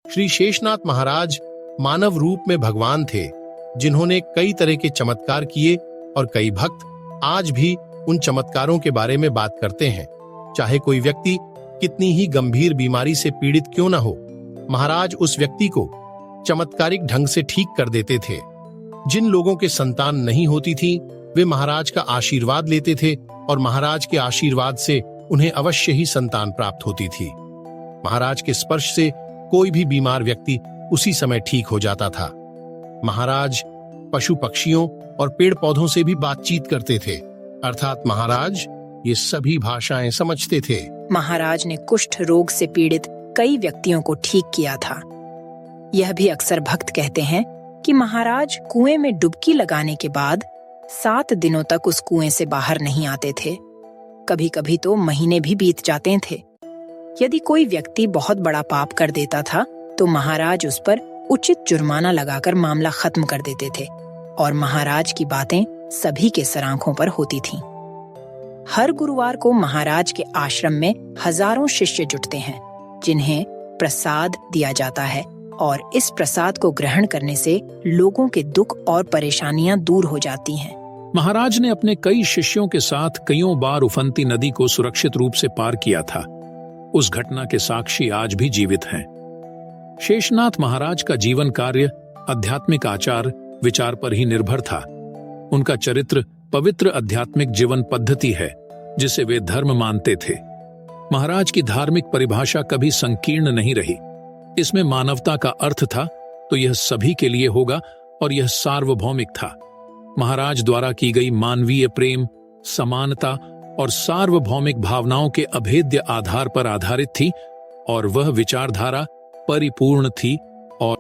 श्री शेषनाथ महाराज मानव रूप में भगवान थे, जिन्होंने कई तरह के चमत्कार किए और कई भक्त आज भी उन चमत्कारों के बारे में बात करते हैं। चाहे कोई व्यक्ति कितनी ही गंभीर बीमारी से पीड़ित क्यों न हो, महाराज उस व्यक्ति को चमत्कारिक ढंग से ठीक कर देते थे। जिन लोगों के संतान नहीं होती थी, वे महाराज का आशीर्वाद लेते थे और महाराज के आशीर्वाद से उन्हें अवश्य ही संतान प्राप्त होती थी। महाराज के स्पर्श से कोई भी बीमार व्यक्ति उसी समय ठीक हो जाता था। महाराज पशु पक्षियों और पेड़ पौधों से भी बातचीत करते थे, अर्थात महाराज ये सभी भाषाएं समझते थे। महाराज ने कुष्ठ रोग से पीड़ित कई व्यक्तियों को ठीक किया था। यह भी अक्सर भक्त कहते हैं कि महाराज कुएं में डुबकी लगाने के बाद 7 दिनों तक उस कुएं से बाहर नहीं आते थे। कभी कभी तो महीने भी बीत जाते थे। यदि कोई व्यक्ति बहुत बड़ा पाप कर देता था तो महाराज उस पर उचित जुर्माना लगाकर मामला खत्म कर देते थे और महाराज की बातें सभी के सर आंखों पर होती थीं। हर गुरुवार को महाराज के आश्रम में हजारों शिष्य जुटते हैं, जिन्हें प्रसाद दिया जाता है और इस प्रसाद को ग्रहण करने से लोगों के दुख और परेशानियां दूर हो जाती हैं। महाराज ने अपने कई शिष्यों के साथ कईयों बार उफनती नदी को सुरक्षित रूप से पार किया था। उस घटना के साक्षी आज भी जीवित हैं। शेषनाथ महाराज का जीवन कार्य आध्यात्मिक आचार विचार पर ही निर्भर था। उनका चरित्र पवित्र आध्यात्मिक जीवन पद्धति है, जिसे वे धर्म मानते थे। महाराज की धार्मिक परिभाषा कभी संकीर्ण नहीं रही। इसमें मानवता का अर्थ था तो यह सभी के लिए होगा और यह सार्वभौमिक था। महाराज द्वारा की गई मानवीय प्रेम, समानता और सार्वभौमिक भावनाओं के अभेद्य आधार पर आधारित थी और वह विचारधारा परिपूर्ण थी और